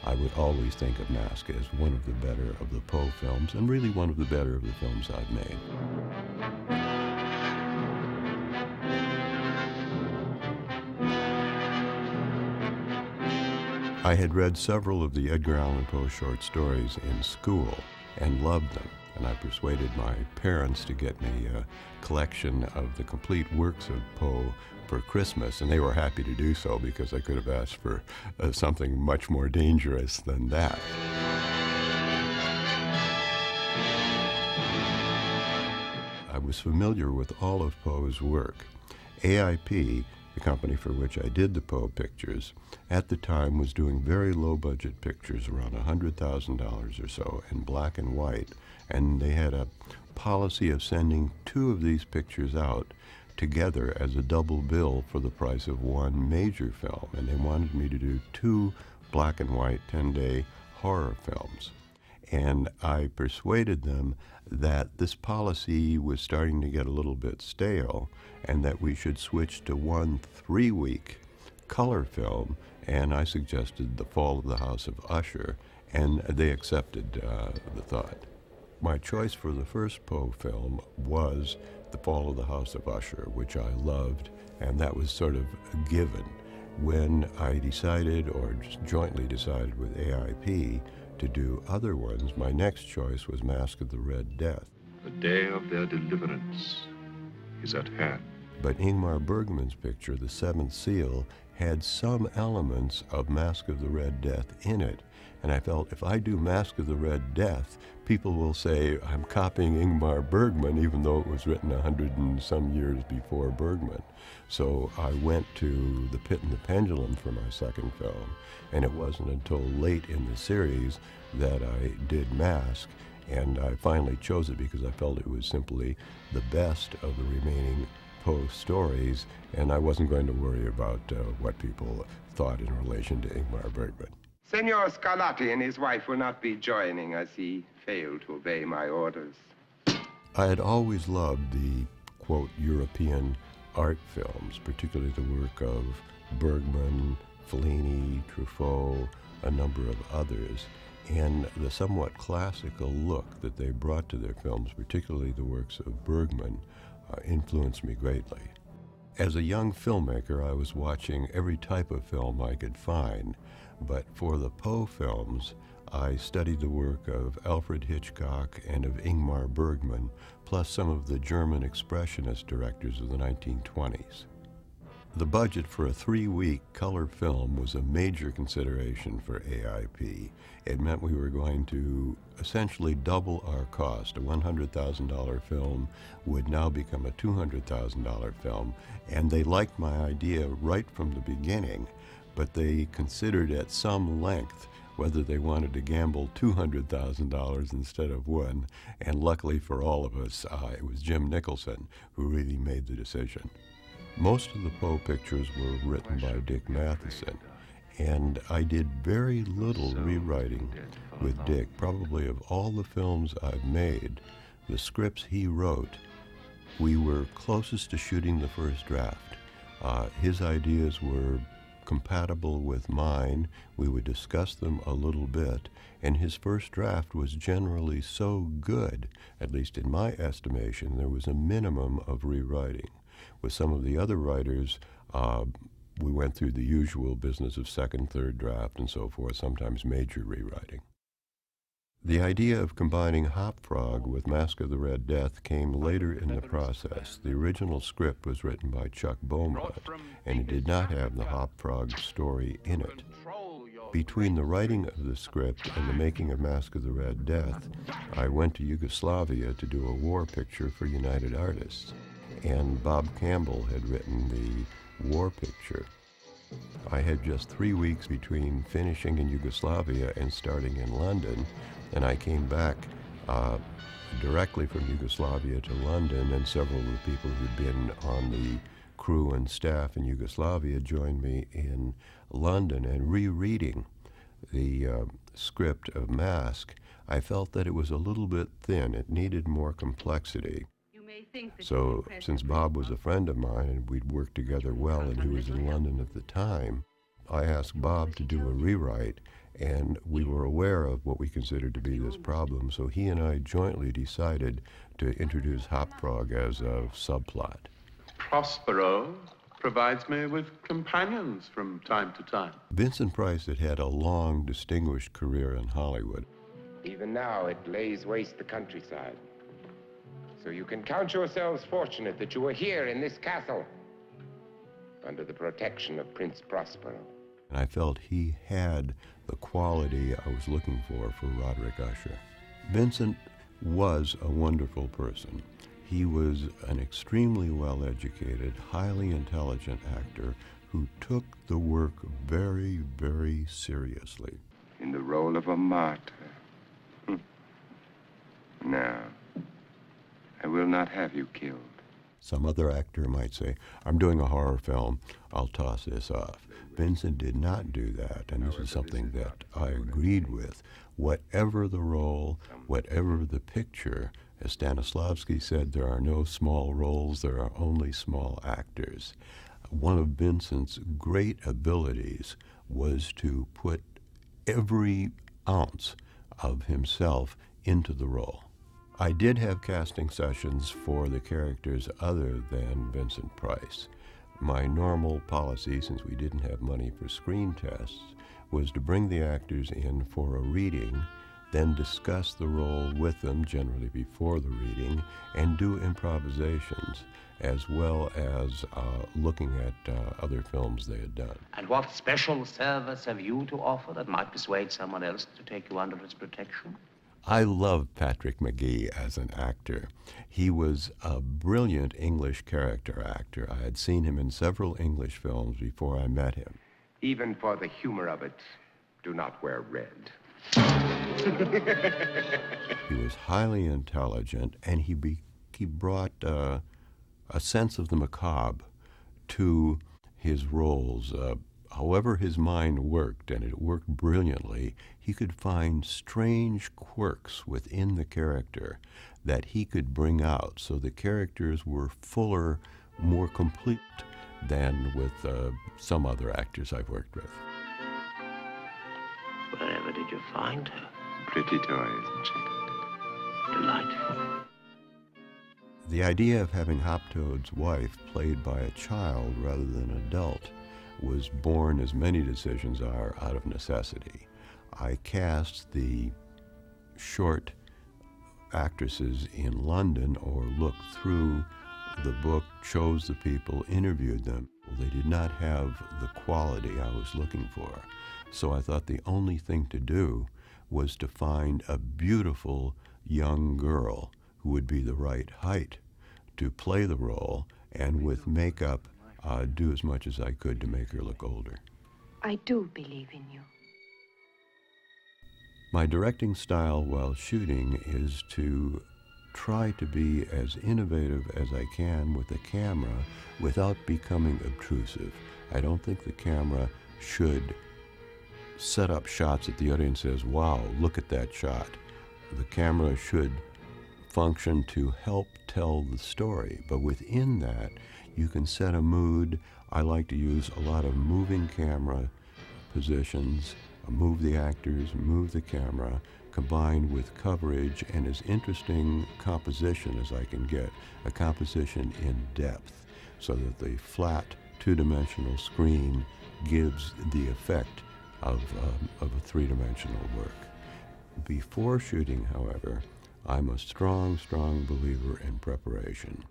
I would always think of Masque as one of the better of the Poe films, and really one of the better of the films I've made. I had read several of the Edgar Allan Poe short stories in school and loved them, and I persuaded my parents to get me a collection of the complete works of Poe for Christmas, and they were happy to do so because I could have asked for something much more dangerous than that. I was familiar with all of Poe's work. AIP, the company for which I did the Poe pictures, at the time was doing very low-budget pictures, around $100,000 or so, in black and white, and they had a policy of sending 2 of these pictures out together as a double bill for the price of one major film, and they wanted me to do 2 black and white 10-day horror films. And I persuaded them that this policy was starting to get a little bit stale and that we should switch to one 3-week color film, and I suggested The Fall of the House of Usher, and they accepted the thought. My choice for the first Poe film was The Fall of the House of Usher, which I loved, and that was sort of a given. When I decided, or just jointly decided with AIP, to do other ones, my next choice was Masque of the Red Death. The day of their deliverance is at hand. But Ingmar Bergman's picture, The Seventh Seal, had some elements of Masque of the Red Death in it, and I felt if I do Masque of the Red Death, people will say I'm copying Ingmar Bergman, even though it was written 100 and some years before Bergman. So I went to The Pit and the Pendulum for my second film, and it wasn't until late in the series that I did Masque, and I finally chose it because I felt it was simply the best of the remaining Poe stories, and I wasn't going to worry about what people thought in relation to Ingmar Bergman. Senor Scarlatti and his wife will not be joining as he failed to obey my orders. I had always loved the, quote, European art films, particularly the work of Bergman, Fellini, Truffaut, a number of others, and the somewhat classical look that they brought to their films, particularly the works of Bergman, influenced me greatly. As a young filmmaker, I was watching every type of film I could find, but for the Poe films, I studied the work of Alfred Hitchcock and of Ingmar Bergman, plus some of the German expressionist directors of the 1920s. The budget for a 3-week color film was a major consideration for AIP. It meant we were going to essentially double our cost. A $100,000 film would now become a $200,000 film, and they liked my idea right from the beginning, but they considered at some length whether they wanted to gamble $200,000 instead of one, and luckily for all of us, it was Jim Nicholson who really made the decision. Most of the Poe pictures were written by Dick Matheson, and I did very little rewriting with Dick. Probably of all the films I've made, the scripts he wrote, we were closest to shooting the first draft. His ideas were compatible with mine. We would discuss them a little bit, and his first draft was generally so good, at least in my estimation, there was a minimum of rewriting. With some of the other writers, we went through the usual business of second, third draft, and so forth, sometimes major rewriting. The idea of combining Hop Frog with Masque of the Red Death came later in the process. The original script was written by Chuck Beaumont, and it did not have the Hop Frog story in it. Between the writing of the script and the making of Masque of the Red Death, I went to Yugoslavia to do a war picture for United Artists, and Bob Campbell had written the war picture. I had just 3 weeks between finishing in Yugoslavia and starting in London, and I came back directly from Yugoslavia to London, and several of the people who'd been on the crew and staff in Yugoslavia joined me in London. And rereading the script of Masque, I felt that it was a little bit thin. It needed more complexity. So since Bob was a friend of mine and we'd worked together well and he was in London at the time, I asked Bob to do a rewrite, and we were aware of what we considered to be this problem, so he and I jointly decided to introduce Hopfrog as a subplot. Prospero provides me with companions from time to time. Vincent Price had had a long, distinguished career in Hollywood. Even now, it lays waste the countryside. So you can count yourselves fortunate that you were here in this castle, under the protection of Prince Prospero. And I felt he had the quality I was looking for Roderick Usher. Vincent was a wonderful person. He was an extremely well-educated, highly intelligent actor who took the work very, very seriously. In the role of a martyr. No, I will not have you killed. Some other actor might say, I'm doing a horror film, I'll toss this off. Vincent did not do that, and this is something that I agreed with. Whatever the role, whatever the picture, as Stanislavski said, there are no small roles, there are only small actors. One of Vincent's great abilities was to put every ounce of himself into the role. I did have casting sessions for the characters other than Vincent Price. My normal policy, since we didn't have money for screen tests, was to bring the actors in for a reading, then discuss the role with them, generally before the reading, and do improvisations, as well as looking at other films they had done. And what special service have you to offer that might persuade someone else to take you under its protection? I love Patrick Magee as an actor. He was a brilliant English character actor. I had seen him in several English films before I met him. Even for the humor of it, do not wear red. He was highly intelligent, and he brought a sense of the macabre to his roles. However his mind worked, and it worked brilliantly, he could find strange quirks within the character that he could bring out, so the characters were fuller, more complete than with some other actors I've worked with. Wherever did you find her? Pretty toys, chicken. Delightful. The idea of having Hoptoad's wife played by a child rather than an adult was born, as many decisions are, out of necessity. I cast the short actresses in London, or looked through the book, chose the people, interviewed them. Well, they did not have the quality I was looking for. So I thought the only thing to do was to find a beautiful young girl who would be the right height to play the role, and with makeup, do as much as I could to make her look older. I do believe in you. My directing style while shooting is to try to be as innovative as I can with the camera without becoming obtrusive. I don't think the camera should set up shots that the audience says, wow, look at that shot. The camera should function to help tell the story, but within that, you can set a mood. I like to use a lot of moving camera positions, move the actors, move the camera, combined with coverage and as interesting composition as I can get, a composition in depth, so that the flat two-dimensional screen gives the effect of a three-dimensional work. Before shooting, however, I'm a strong, strong believer in preparation.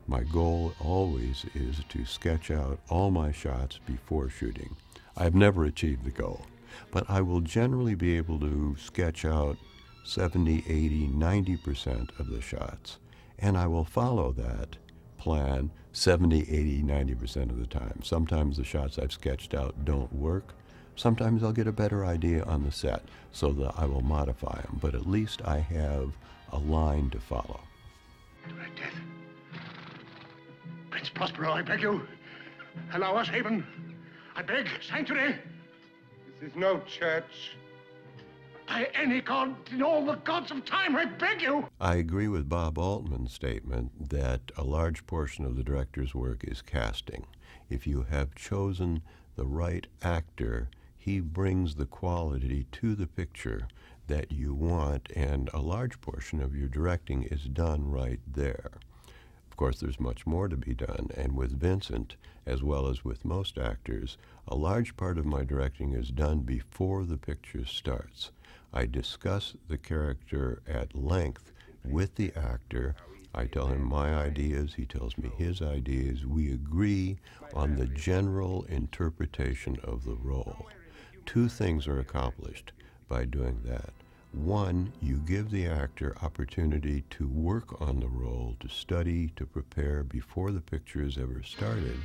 My goal always is to sketch out all my shots before shooting. I've never achieved the goal, but I will generally be able to sketch out 70, 80, 90% of the shots, and I will follow that plan 70, 80, 90% of the time. Sometimes the shots I've sketched out don't work. Sometimes I'll get a better idea on the set, so that I will modify them, but at least I have a line to follow. To my death. Prince Prospero, I beg you, allow us haven. I beg sanctuary. This is no church. By any god in all the gods of time, I beg you. I agree with Bob Altman's statement that a large portion of the director's work is casting. If you have chosen the right actor, he brings the quality to the picture that you want, and a large portion of your directing is done right there. Of course, there's much more to be done, and with Vincent, as well as with most actors, a large part of my directing is done before the picture starts. I discuss the character at length with the actor. I tell him my ideas, he tells me his ideas. We agree on the general interpretation of the role. Two things are accomplished by doing that. One, you give the actor opportunity to work on the role, to study, to prepare before the picture is ever started.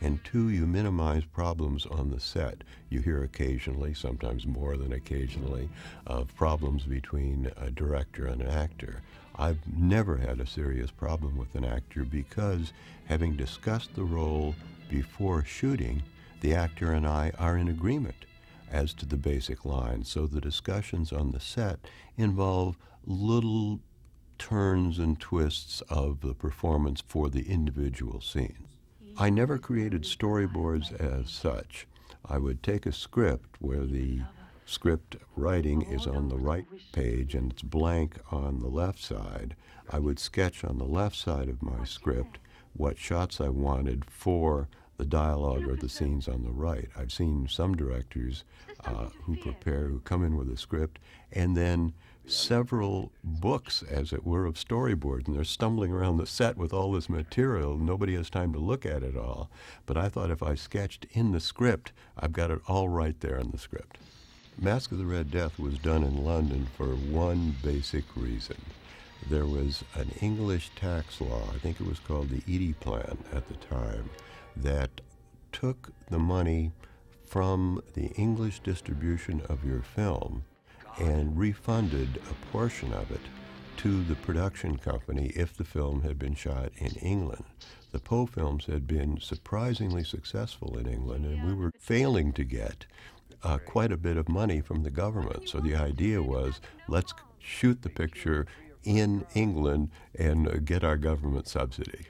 And two, you minimize problems on the set. You hear occasionally, sometimes more than occasionally, of problems between a director and an actor. I've never had a serious problem with an actor because, having discussed the role before shooting, the actor and I are in agreement as to the basic lines. So the discussions on the set involve little turns and twists of the performance for the individual scenes. I never created storyboards as such. I would take a script where the script writing is on the right page and it's blank on the left side. I would sketch on the left side of my script what shots I wanted for the dialogue or the scenes on the right. I've seen some directors who come in with a script and then several books, as it were, of storyboards, and they're stumbling around the set with all this material. Nobody has time to look at it all. But I thought if I sketched in the script, I've got it all right there in the script. Masque of the Red Death was done in London for one basic reason. There was an English tax law, I think it was called the Eadie Plan at the time, that took the money from the English distribution of your film and refunded a portion of it to the production company if the film had been shot in England. The Poe films had been surprisingly successful in England, and we were failing to get quite a bit of money from the government. So the idea was, let's shoot the picture in England and get our government subsidy.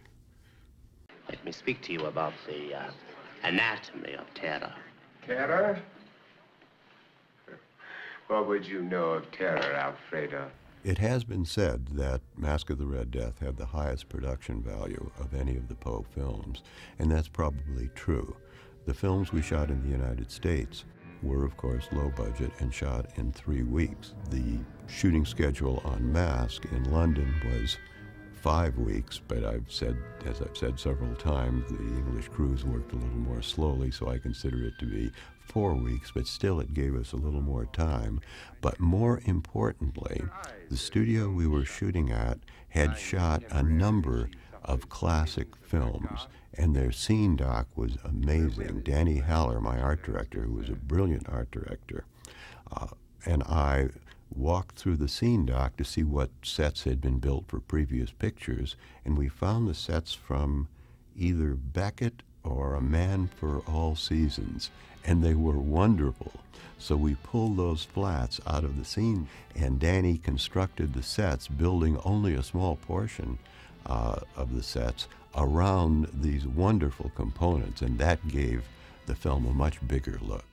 Let me speak to you about the anatomy of terror. Terror? What would you know of terror, Alfredo? It has been said that Masque of the Red Death had the highest production value of any of the Poe films, and that's probably true. The films we shot in the United States were, of course, low budget and shot in 3 weeks. The shooting schedule on Masque in London was 5 weeks, but as I've said several times, the English crews worked a little more slowly, so I consider it to be 4 weeks, but still it gave us a little more time. But more importantly, the studio we were shooting at had shot a number of classic films, and their scene doc was amazing. Danny Haller, my art director, who was a brilliant art director, and I walked through the scene doc to see what sets had been built for previous pictures, and we found the sets from either Beckett or A Man for All Seasons, and they were wonderful. So we pulled those flats out of the scene, and Danny constructed the sets, building only a small portion of the sets around these wonderful components, and that gave the film a much bigger look.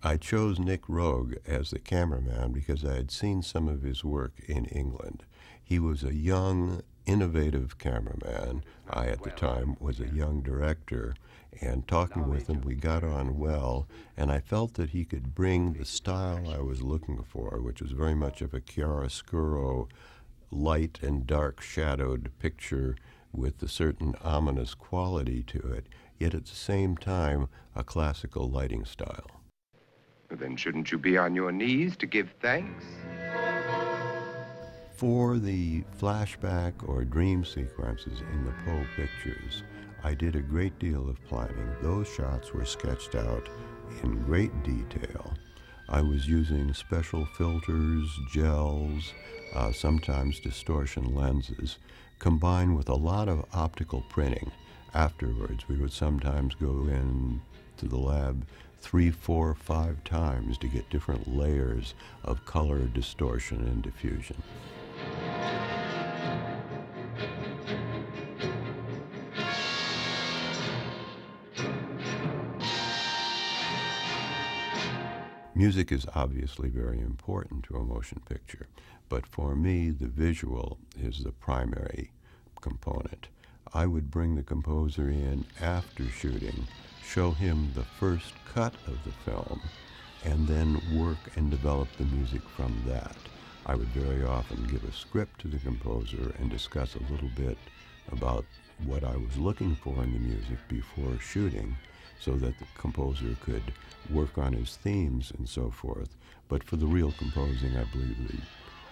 I chose Nick Rogue as the cameraman because I had seen some of his work in England. He was a young, innovative cameraman. I, at the time, was a young director, and talking with him, we got on well, and I felt that he could bring the style I was looking for, which was very much of a chiaroscuro, light and dark shadowed picture with a certain ominous quality to it, yet at the same time, a classical lighting style. Then shouldn't you be on your knees to give thanks? For the flashback or dream sequences in the Poe pictures, I did a great deal of planning. Those shots were sketched out in great detail. I was using special filters, gels, sometimes distortion lenses, combined with a lot of optical printing. Afterwards, we would sometimes go in to the lab 3, 4, 5 times to get different layers of color, distortion, and diffusion. Music is obviously very important to a motion picture, but for me, the visual is the primary component. I would bring the composer in after shooting, show him the first cut of the film, and then work and develop the music from that. I would very often give a script to the composer and discuss a little bit about what I was looking for in the music before shooting, so that the composer could work on his themes and so forth. But for the real composing, I believe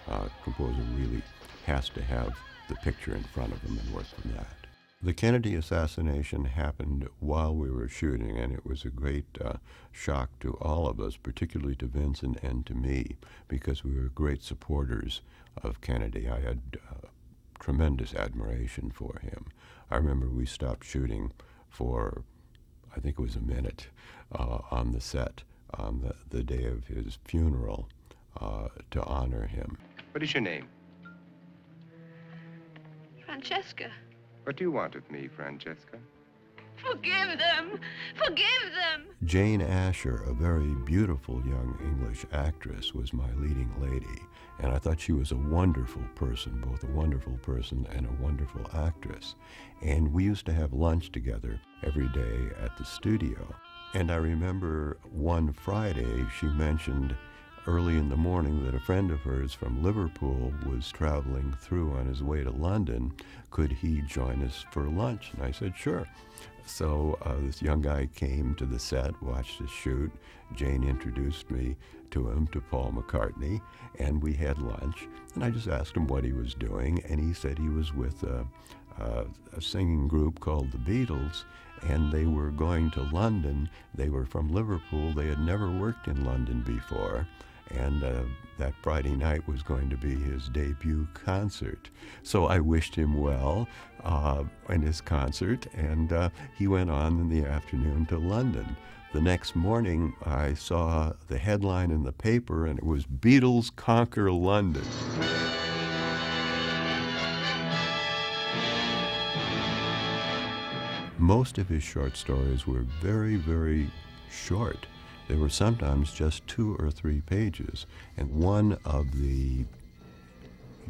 the composer really has to have the picture in front of him and work from that. The Kennedy assassination happened while we were shooting, and it was a great shock to all of us, particularly to Vincent and to me, because we were great supporters of Kennedy. I had tremendous admiration for him. I remember we stopped shooting for, I think it was a minute, on the set on the day of his funeral to honor him. What is your name? Francesca. What do you want of me, Francesca? Forgive them! Forgive them! Jane Asher, a very beautiful young English actress, was my leading lady, and I thought she was a wonderful person, both a wonderful person and a wonderful actress. And we used to have lunch together every day at the studio. And I remember one Friday she mentioned early in the morning that a friend of hers from Liverpool was traveling through on his way to London. Could he join us for lunch? And I said, sure. So this young guy came to the set, watched us shoot. Jane introduced me to him, to Paul McCartney, and we had lunch. And I just asked him what he was doing, and he said he was with a singing group called the Beatles, and they were going to London. They were from Liverpool. They had never worked in London before. And that Friday night was going to be his debut concert. So I wished him well in his concert, and he went on in the afternoon to London. The next morning, I saw the headline in the paper, and it was Beatles Conquer London. Most of his short stories were very, very short. They were sometimes just 2 or 3 pages. And one of the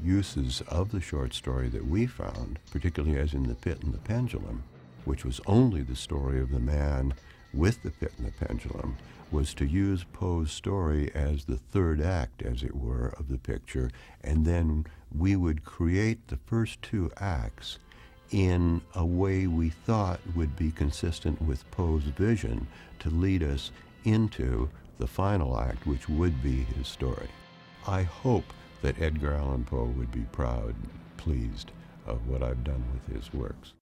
uses of the short story that we found, particularly as in The Pit and the Pendulum, which was only the story of the man with the pit and the pendulum, was to use Poe's story as the third act, as it were, of the picture, and then we would create the first 2 acts in a way we thought would be consistent with Poe's vision to lead us into the final act, which would be his story. I hope that Edgar Allan Poe would be proud and pleased of what I've done with his works.